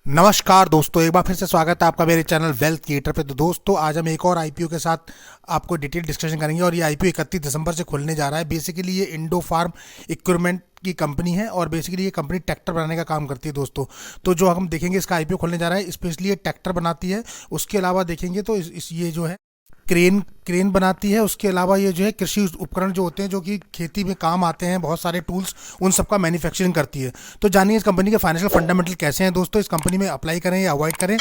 नमस्कार दोस्तों, एक बार फिर से स्वागत है आपका मेरे चैनल वेल्थ क्रिएटर पे। तो दोस्तों, आज हम एक और आईपीओ के साथ आपको डिटेल डिस्कशन करेंगे और ये आईपीओ 31 दिसंबर से खुलने जा रहा है। बेसिकली ये इंडो फार्म इक्विपमेंट की कंपनी है और बेसिकली ये कंपनी ट्रैक्टर बनाने का काम करती है दोस्तों। तो जो हम देखेंगे, इसका आईपीओ खुलने जा रहा है, स्पेशली ये ट्रैक्टर बनाती है। उसके अलावा देखेंगे तो ये जो है क्रेन क्रेन बनाती है। उसके अलावा ये जो है कृषि उपकरण जो होते हैं, जो कि खेती में काम आते हैं, बहुत सारे टूल्स, उन सब का मैन्युफैक्चरिंग करती है। तो जानिए इस कंपनी के फाइनेंशियल फंडामेंटल कैसे हैं दोस्तों, इस कंपनी में अप्लाई करें या अवॉइड करें,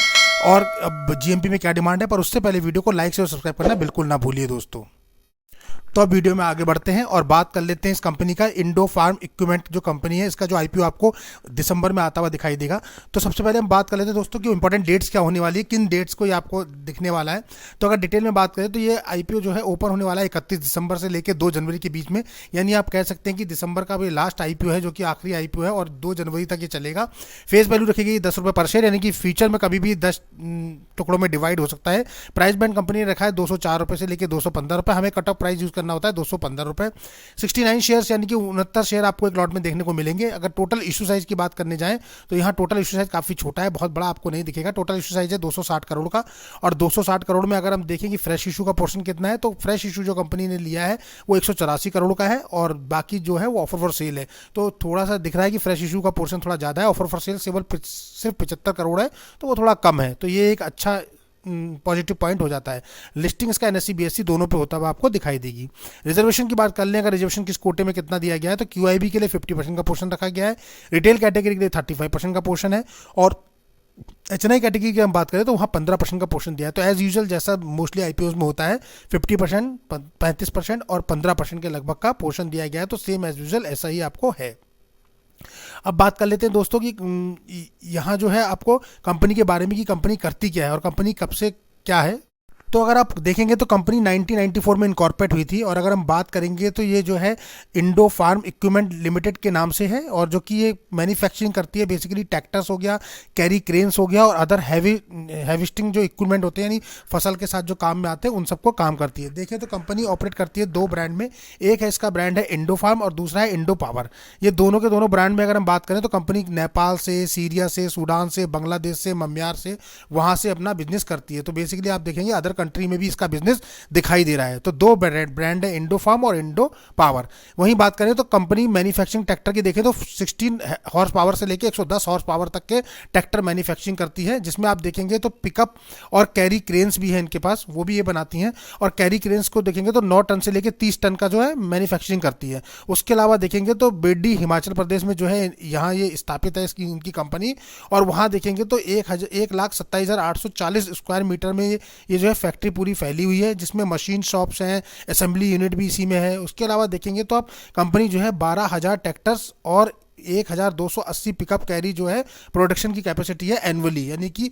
और अब जीएमपी में क्या डिमांड है। पर उससे पहले वीडियो को लाइक से सब्सक्राइब करना बिल्कुल ना भूलिए दोस्तों। तो अब वीडियो में आगे बढ़ते हैं और बात कर लेते हैं इस कंपनी का। इंडो फार्म इक्विपमेंट जो कंपनी है, इसका जो आईपीओ आपको दिसंबर में आता हुआ दिखाई देगा। तो सबसे पहले हम बात कर लेते हैं दोस्तों कि इंपॉर्टेंट डेट्स क्या होने वाली है, किन डेट्स को ये आपको दिखने वाला है। तो अगर डिटेल में बात करें तो ये आईपीओ जो है ओपन होने वाला है 31 दिसंबर से लेकर 2 जनवरी के बीच में। यानी आप कह सकते हैं कि दिसंबर का भी लास्ट आईपीओ है, जो कि आखिरी आईपीओ है, और 2 जनवरी तक ये चलेगा। फेस वैल्यू रखेगी 10 रुपये पर शेयर, यानी कि फ्यूचर में कभी भी 10 टुकड़ों में डिवाइड हो सकता है। प्राइस बैंड कंपनी ने रखा है 204 रुपये से लेकर 215 रुपये। हमें कट ऑफ प्राइस यूज करना होता है 215 रुपये। 69 शेयर्स यानी कि 69 शेयर आपको एक लॉट में देखने को मिलेंगे। अगर टोटल इशू साइज की बात करने जाएं तो यहाँ टोटल इशू साइज काफी छोटा है, बहुत बड़ा आपको नहीं दिखेगा। टोटल इशू साइज है 260 करोड़ का, और 260 करोड़ में अगर हम देखें कि फ्रेश इशू का पोर्शन कितना है, तो फ्रेश इशू जो कंपनी ने लिया है वो 184 करोड़ का है, और बाकी जो है वो ऑफर फॉर सेल है। तो थोड़ा सा दिख रहा है कि फ्रेश इशू का पोर्शन थोड़ा ज़्यादा है, ऑफर फॉर सेल सिर्फ 75 करोड़ है, तो वो थोड़ा कम है। तो ये एक अच्छा पॉजिटिव पॉइंट हो जाता है। लिस्टिंग इसका एनएससी बीएससी दोनों पे होता हुआ आपको दिखाई देगी। रिजर्वेशन की बात कर लें, अगर रिजर्वेशन किस कोटे में कितना दिया गया है, तो क्यूआईबी के लिए 50% का पोर्शन रखा गया है, रिटेल कैटेगरी के लिए 35% का पोर्शन है, और एचएनआई कैटेगरी की हम बात करें तो वहाँ 15% का पोर्शन दिया है। तो एज यूजुअल जैसा मोस्टली आईपीओज में होता है, 50%, 35% और 15% के लगभग का पोर्शन दिया गया है। तो सेम एज यूजुअल ऐसा ही आपको है। अब बात कर लेते हैं दोस्तों कि यहाँ जो है आपको कंपनी के बारे में कि कंपनी करती क्या है और कंपनी कब से क्या है। तो अगर आप देखेंगे तो कंपनी 1994 में इनकॉर्पोरेट हुई थी, और अगर हम बात करेंगे तो ये जो है इंडो फार्म इक्विपमेंट लिमिटेड के नाम से है, और जो कि ये मैन्युफैक्चरिंग करती है बेसिकली ट्रैक्टर्स हो गया, कैरी क्रेन्स हो गया, और अदर हैविस्टिंग जो इक्विपमेंट होते हैं, यानी फसल के साथ जो काम में आते हैं, उन सबको काम करती है। देखिए तो कंपनी ऑपरेट करती है 2 ब्रांड में। एक है इसका ब्रांड है इंडो फार्म, और दूसरा है इंडो पावर। ये दोनों के दोनों ब्रांड में अगर हम बात करें तो कंपनी नेपाल से, सीरिया से, सूडान से, बांग्लादेश से, म्यांमार से, वहाँ से अपना बिजनेस करती है। तो बेसिकली आप देखेंगे अदर कंट्री में भी इसका बिजनेस दिखाई दे रहा है। तो 2 ब्रांड है, इंडो फार्म और इंडो पावर। वहीं बात करें तो कंपनी मैन्युफैक्चरिंग ट्रैक्टर की देखें तो 16 हॉर्स पावर से लेकर 110 हॉर्स पावर तक के ट्रैक्टर मैन्युफैक्चरिंग करती है, जिसमें आप देखेंगे तो पिकअप और कैरी क्रेन्स भी है इनके पास, वो भी ये बनाती हैं। और कैरी क्रेन्स को देखेंगे तो 9 टन से लेकर 30 टन का जो है मैन्युफैक्चरिंग करती है। उसके अलावा देखेंगे तो बेड्डी हिमाचल प्रदेश में जो है यहाँ ये स्थापित है इसकी इनकी कंपनी, और वहाँ देखेंगे तो 1,27,840 स्क्वायर मीटर में ये जो है फैक्ट्री पूरी फैली हुई है, जिसमें मशीन शॉप्स हैं, असेंबली यूनिट भी इसी में है। उसके अलावा देखेंगे तो आप कंपनी जो है 12,000 ट्रैक्टर्स और 1,280 पिकअप कैरी जो है प्रोडक्शन की कैपेसिटी है एनुअली, यानी कि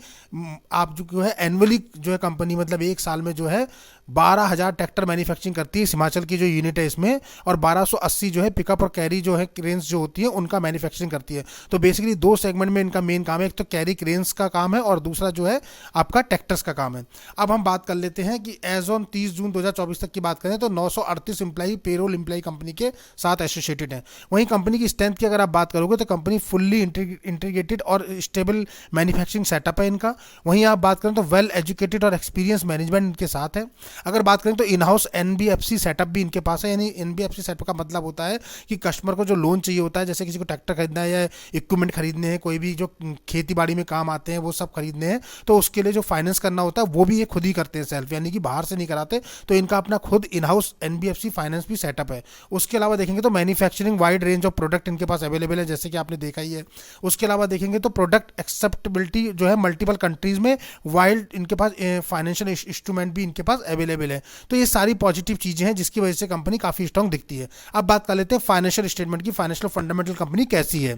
आप जो है एनुअली जो है कंपनी मतलब एक साल में जो है 12,000 ट्रैक्टर मैन्युफैक्चरिंग करती है हिमाचल की जो यूनिट है इसमें, और 1,280 जो है पिकअप और कैरी जो है क्रेन्स जो होती है उनका मैन्युफैक्चरिंग करती है। तो बेसिकली 2 सेगमेंट में इनका मेन काम है, एक तो कैरी क्रेन्स का काम है और दूसरा जो है आपका ट्रैक्टर्स का काम है। अब हम बात कर लेते हैं कि एज ऑन 30 जून 2024 तक की बात करें तो 938 एम्प्लाई पेरोल एम्प्लाई कंपनी के साथ एसोसिएटेड है। वहीं कंपनी की स्ट्रेंथ की अगर आप बात करोगे तो कंपनी फुल्ली इंटीग्रेटेड और स्टेबल मैन्युफैक्चरिंग सेटअप है इनका। वहीं आप बात करें तो वेल एजुकेटेड और एक्सपीरियंस मैनेजमेंट इनके साथ है। अगर बात करें तो इन हाउस एनबीएफसी सेटअप भी इनके पास है, यानी एनबीएफसी सेटअप का मतलब होता है कि कस्टमर को जो लोन चाहिए होता है, जैसे किसी को ट्रैक्टर खरीदना है या इक्विपमेंट खरीदने हैं, कोई भी जो खेती बाड़ी में काम आते हैं वो सब खरीदने हैं, तो उसके लिए जो फाइनेंस करना होता है वो भी ये खुद ही करते हैं सेल्फ, यानी कि बाहर से नहीं कराते। तो इनका अपना खुद इन हाउस एनबीएफसी फाइनेंस भी सेटअप है। उसके अलावा देखेंगे तो manufacturing wide range of product इनके पास अवेलेबल है, जैसे कि आपने देखा ही है। उसके अलावा देखेंगे तो प्रोडक्ट एक्सेप्टेबिलिटी जो है मल्टीपल कंट्रीज में, वाइल्ड इनके पास फाइनेंशियल इंस्ट्रूमेंट भी इनके पास अवेलेबल है। तो ये सारी पॉजिटिव चीजें हैं जिसकी वजह से कंपनी काफी स्ट्रांग दिखती है। अब बात कर लेते हैं फाइनेंशियल स्टेटमेंट की, फाइनेंशियल फंडामेंटल कंपनी कैसी है।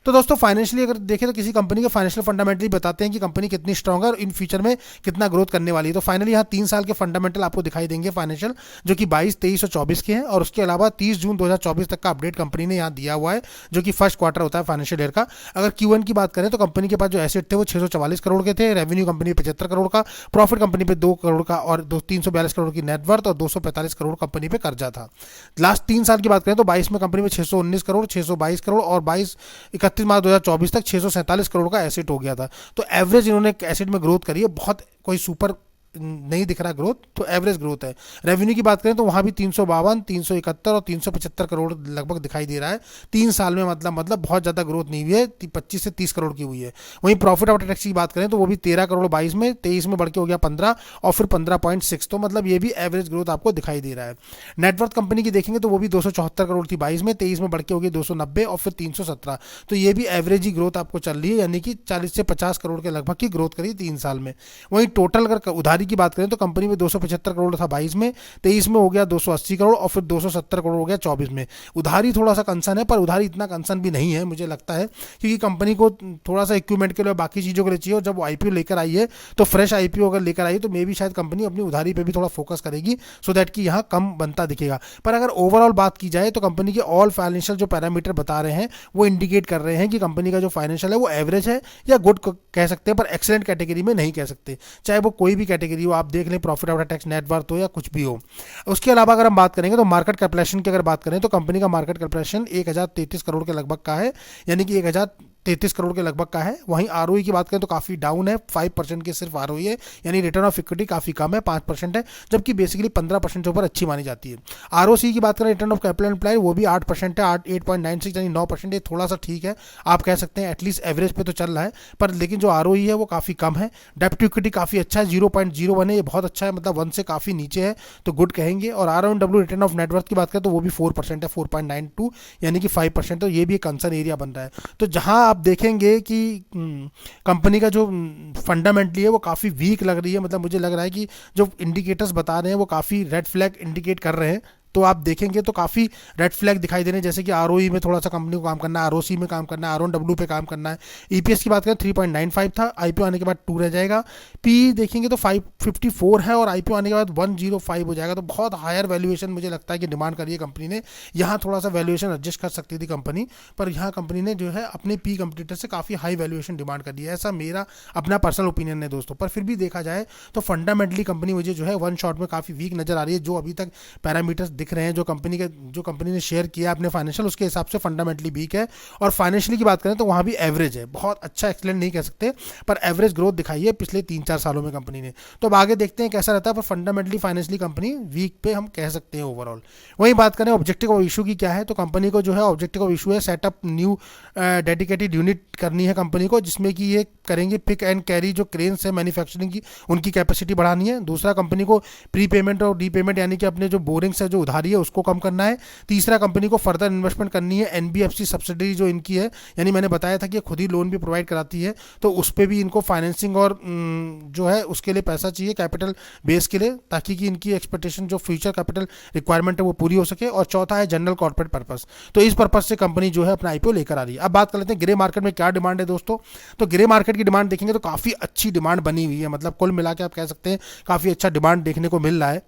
तो दोस्तों फाइनेंशियली अगर देखें तो किसी कंपनी के फाइनेंशियल फंडामेंटली बताते हैं कि कंपनी कितनी स्ट्रांग है और इन फ्यूचर में कितना ग्रोथ करने वाली है। तो फाइनली यहाँ 3 साल के फंडामेंटल आपको दिखाई देंगे फाइनेंशियल, जो कि 22, 23 और 24 के हैं। और उसके अलावा 30 जून 2024 तक का अपडेट कंपनी ने यहाँ दिया हुआ है, जो कि फर्स्ट क्वार्टर होता है फाइनेंशियल ईयर का। अगर Q1 की बात करें तो कंपनी के पास जो एसेट थे वो 644 करोड़ के थे, रेवेन्यू कंपनी 75 करोड़ का, प्रॉफिट कंपनी पे 2 करोड़ का, और 342 करोड़ की नेटवर्थ और 245 करोड़ कंपनी पे कर्जा था। लास्ट 3 साल की बात करें तो 22 में कंपनी में 619 करोड़, 622 करोड़ और 22, 31 मार्च 2024 तक 647 करोड़ का एसेट हो गया था। तो एवरेज इन्होंने एसेट में ग्रोथ करी है, बहुत कोई सुपर नहीं दिख रहा ग्रोथ, तो एवरेज ग्रोथ है। रेवेन्यू की बात करें तो वहाँ भी 352, 371 और 375 करोड़ लगभग दिखाई दे रहा है 3 साल में, मतलब बहुत ज़्यादा ग्रोथ नहीं हुई है, 25 से 30 करोड़ की हुई है। वहीं प्रॉफिट आफ्टर टैक्स की बात करें तो वो भी 13 करोड़ 22 में, 23 में बढ़ के हो गया 15 और फिर 15.6, तो मतलब ये भी एवरेज ग्रोथ आपको दिखाई दे रहा है। नेटवर्थ कंपनी की देखेंगे तो वो भी 274 करोड़ थी 22 में, 23 में बढ़ के हो गई 290 और फिर 317, तो ये भी एवरेज ही ग्रोथ आपको चल रही है, यानी कि 40 से 50 करोड़ के लगभग की ग्रोथ करी 3 साल में। वहीं टोटल अगर उधारी की बात करें तो कंपनी में 275 करोड़ था 22 में, 23 में हो गया 280 करोड़ और फिर 270 करोड़ हो गया 24 में। उधारी थोड़ा सा कंसर्न है, पर उधारी इतना कंसर्न भी नहीं है मुझे लगता है, क्योंकि कंपनी को थोड़ा सा इक्विपमेंट के लिए बाकी चीज़ों के लिए चाहिए, और जब वो आईपीओ लेकर आई है तो फ्रेश आईपीओ अगर लेकर आई है तो मे भी शायद कंपनी अपनी उधारी पे भी थोड़ा फोकस करेगी, सो दैट कि यहाँ कम बनता दिखेगा। पर अगर ओवरऑल बात की जाए तो कंपनी के ऑल फाइनेंशियल जो पैरामीटर बता रहे हैं वो इंडिकेट कर रहे हैं कि कंपनी का जो फाइनेंशियल है वो एवरेज है या गुड कह सकते हैं, पर एक्सेलेंट कैटेगरी में नहीं कह सकते, चाहे वो कोई भी कैटेगरी हो, आप देख लें प्रॉफिट आफ्टर टैक्स, नेटवर्थ हो या कुछ भी हो। उसके अलावा अगर हम बात करेंगे तो मार्केट कैपिटलाइजेशन की अगर बात करें तो कंपनी का मार्केट कैपिटलाइजेशन 1033 करोड़ के लगभग का है, यानी कि 1033 करोड़ के लगभग का है। वहीं आरओई की बात करें तो काफ़ी डाउन है, 5% की सिर्फ आरओई है, यानी रिटर्न ऑफ इक्विटी काफ़ी कम है, 5% है, जबकि बेसिकली 15% से ऊपर अच्छी मानी जाती है। आरओसी की बात करें, रिटर्न ऑफ कैपिटल एम्प्लॉय, वो भी 8% है, 8.96 यानी 9%, ये थोड़ा सा ठीक है, आप कह सकते हैं एटलीस्ट एवरेज पे तो चल रहा है, पर लेकिन जो आरओई है वो काफ़ी कम है। डेप्ट टू इक्विटी काफ़ी अच्छा है, 0.01 है, ये बहुत अच्छा है, मतलब 1 से काफ़ी नीचे है, तो गुड कहेंगे। और RONW रिटर्न ऑफ नेटवर्थ की बात करें तो वो भी 4% है, 4.92 यानी कि 5%, तो ये भी एक कंसर्न एरिया बन रहा है। तो जहां आप देखेंगे कि कंपनी का जो फंडामेंटली है वो काफ़ी वीक लग रही है, मतलब मुझे लग रहा है कि जो इंडिकेटर्स बता रहे हैं वो काफ़ी रेड फ्लैग इंडिकेट कर रहे हैं, तो आप देखेंगे तो काफ़ी रेड फ्लैग दिखाई दे रहे हैं, जैसे कि आरओई में थोड़ा सा कंपनी को काम करना है, आरओसी में काम करना है, RONW पे काम करना है। ईपीएस की बात करें 3.95 था, आईपीओ आने के बाद 2 रह जाएगा। पी देखेंगे तो 554 है और आईपीओ आने के बाद 105 हो जाएगा, तो बहुत हायर वैल्यूएशन मुझे लगता है कि डिमांड करी है कंपनी ने। यहाँ थोड़ा सा वैल्यूएशन एडजस्ट कर सकती थी कंपनी, पर यहाँ कंपनी ने जो है अपने पी कंपटीटर से काफ़ी हाई वैल्यूएशन डिमांड करी है, ऐसा मेरा अपना पर्सनल ओपिनियन है दोस्तों। पर फिर भी देखा जाए तो फंडामेंटली कंपनी मुझे जो है वन शॉट में काफ़ी वीक नजर आ रही है। जो अभी तक पैरामीटर्स दिख रहे हैं, जो कंपनी ने शेयर किया अपने फाइनेंशियल, उसके हिसाब से फंडामेंटली वीक है। और फाइनेंशियली की बात करें तो वहाँ भी एवरेज है, बहुत अच्छा एक्सलेंट नहीं कह सकते, पर एवरेज ग्रोथ दिखाई है पिछले 3-4 सालों में कंपनी ने। तो अब आगे देखते हैं कैसा रहता है, पर फंडामेंटली फाइनेंशियली कंपनी वीक पे हम कह सकते हैं ओवरऑल। वही बात करें ऑब्जेक्टिव ऑफ इशू की क्या है, तो कंपनी को जो है ऑब्जेक्टिव ऑफ इशू है सेटअप न्यू डेडिकेटेड यूनिट करनी है कंपनी को, जिसमें कि ये करेंगे पिक एंड कैरी जो क्रेन्स है मैन्युफैक्चरिंग की, उनकी कैपेसिटी बढ़ानी है। दूसरा, कंपनी को प्री पेमेंट और रीपेमेंट यानी कि अपने जो बोरिंग्स है, जो उधारी है, उसको कम करना है। तीसरा, कंपनी को फर्दर इन्वेस्टमेंट करनी है एनबीएफसी सब्सिडरी जो इनकी है, यानी मैंने बताया था कि खुद ही लोन भी प्रोवाइड कराती है, तो उस पर भी इनको फाइनेंसिंग और जो है उसके लिए पैसा चाहिए कैपिटल बेस के लिए, ताकि कि इनकी एक्सपेक्टेशन जो फ्यूचर कैपिटल रिक्वायरमेंट है वो पूरी हो सके। और चौथा है जनरल कॉर्पोरेट पर्पस, तो इस पर्पस से कंपनी जो है अपना आईपीओ लेकर आ रही है। अब बात कर लेते हैं ग्रे मार्केट में क्या डिमांड है दोस्तों। तो ग्रे मार्केट की डिमांड देखेंगे तो काफ़ी अच्छी डिमांड बनी हुई है, मतलब कुल मिला के आप कह सकते हैं काफ़ी अच्छा डिमांड देखने को मिल रहा है।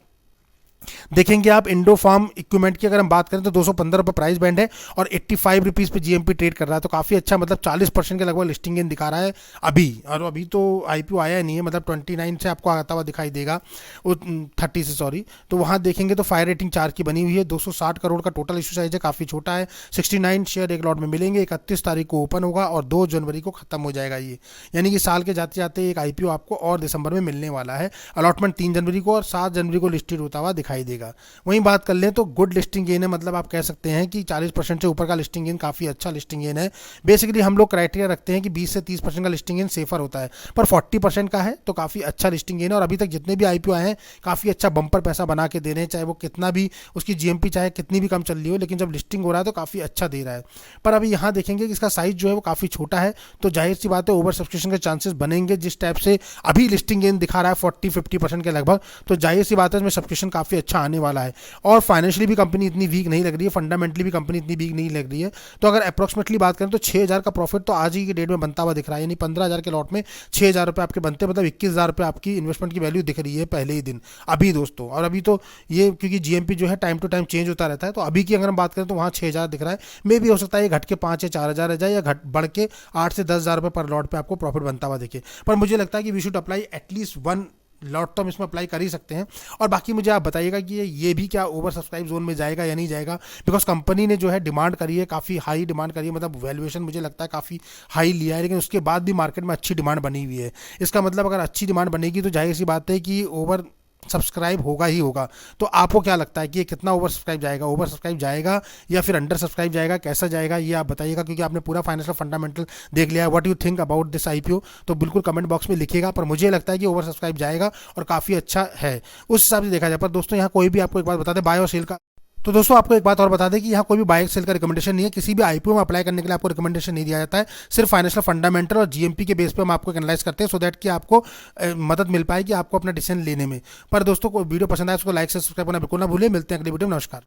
देखेंगे आप इंडो फार्म इक्विपमेंट की अगर हम बात करें तो 215 रुपये प्राइस बैंड है और 85 रुपीज़ पे जीएमपी ट्रेड कर रहा है, तो काफ़ी अच्छा, मतलब 40% के लगभग लिस्टिंग गेन दिखा रहा है अभी। और अभी तो आईपीओ आया नहीं है, मतलब 29 से आपको आता हुआ दिखाई देगा, वो 30 से सॉरी। तो वहाँ देखेंगे तो फायर रेटिंग 4 की बनी हुई है, 260 करोड़ का टोटल इशू साइज है, काफ़ी छोटा है। 69 शेयर एक लॉट में मिलेंगे, 31 तारीख को ओपन होगा और 2 जनवरी को खत्म हो जाएगा ये, यानी कि साल के जाते जाते एक आईपीओ आपको और दिसंबर में मिलने वाला है। अलॉटमेंट 3 जनवरी को और 7 जनवरी को लिस्टेड होता हुआ दिखाई देगा। वहीं बात कर लें तो गुड लिस्टिंग गेन है, मतलब आप कह सकते हैं कि 40% से ऊपर का लिस्टिंग गेन काफ़ी अच्छा लिस्टिंग गेन है। बेसिकली हम लोग क्राइटेरिया रखते हैं कि 20 से 30% का लिस्टिंग गेन सेफर होता है, पर 40% का है तो काफ़ी अच्छा लिस्टिंग गेन है। और अभी तक जितने भी आईपीओ आए हैं काफ़ी अच्छा बम्पर पैसा बना के दे रहे हैं, चाहे वो कितना भी उसकी जीएमपी चाहे कितनी भी कम चल रही हो, लेकिन जब लिस्टिंग हो रहा है तो काफ़ी अच्छा दे रहा है। पर अभी यहाँ देखेंगे कि इसका साइज जो है वो काफ़ी छोटा है, तो जाहिर सी बात है ओवर सब्सक्रिप्शन के चांसेस बनेंगे। जिस टाइप से अभी लिस्टिंग गेन दिखा रहा है 40-50% के लगभग, तो जाहिर सी बात है इसमें सब्सक्रिप्शन काफ़ी अच्छा आने वाला है। और फाइनेंशियली भी कंपनी इतनी वीक नहीं लग रही है, फंडामेंटली भी कंपनी इतनी वीक नहीं लग रही है। तो अगर अप्रॉक्सीमेटली बात करें तो 6000 का प्रॉफिट तो आज ही की डेट में बनता हुआ दिख रहा है, यानी 15,000 के लॉट में 6000 रुपये आपके बनते, मतलब 21,000 रुपये आपकी इन्वेस्टमेंट की वैल्यू दिख रही है पहले ही दिन अभी दोस्तों। और अभी तो ये क्योंकि जीएमपी जो है टाइम टू टाइम चेंज होता रहता है, तो अभी की अगर हम बात करें तो वहाँ 6000 दिख रहा है, मे भी हो सकता है ये घट के 5 या 4000 रह जाए, या घट बढ़ के 8 से 10,000 रुपये पर लॉट पे आपको प्रॉफिट बनता हुआ दिखे। पर मुझे लगता है कि we should apply at least 1 lot तो हम इसमें अप्लाई कर ही सकते हैं। और बाकी मुझे आप बताइएगा कि ये भी क्या ओवर सब्सक्राइब जोन में जाएगा या नहीं जाएगा, बिकॉज कंपनी ने जो है डिमांड करी है, काफ़ी हाई डिमांड करी है, मतलब वैल्यूएशन मुझे लगता है काफ़ी हाई लिया है, लेकिन उसके बाद भी मार्केट में अच्छी डिमांड बनी हुई है। इसका मतलब अगर अच्छी डिमांड बनेगी तो जाहिर सी बात है कि ओवर सब्सक्राइब होगा ही होगा। तो आपको क्या लगता है कि ये कितना ओवर सब्सक्राइब जाएगा, ओवर सब्सक्राइब जाएगा या फिर अंडर सब्सक्राइब जाएगा, कैसा जाएगा ये आप बताइएगा, क्योंकि आपने पूरा फाइनेंशियल फंडामेंटल देख लिया है। What you think about this IPO, तो बिल्कुल कमेंट बॉक्स में लिखिएगा, पर मुझे लगता है कि ओवर सब्सक्राइब जाएगा और काफ़ी अच्छा है उस हिसाब से देखा जाए। पर दोस्तों यहाँ कोई भी आपको एक बात बता दें, बाय और सेल का, तो दोस्तों आपको एक बात और बता दें कि यहाँ कोई भी बाय सेल का रिकमेंडेशन नहीं है, किसी भी आईपीओ में अप्लाई करने के लिए आपको रिकमेंडेशन नहीं दिया जाता है। सिर्फ फाइनेंशियल फंडामेंटल और जीएमपी के बेस पे हम आपको एनालाइज करते हैं, सो दैट कि आपको मदद मिल पाएगी आपको अपना डिसीजन लेने में। पर दोस्तों को वीडियो पसंद आए उसको लाइक से सब्सक्राइब करना बिल्कुल ना भूलिए। मिलते हैं अगली वीडियो में। नमस्कार।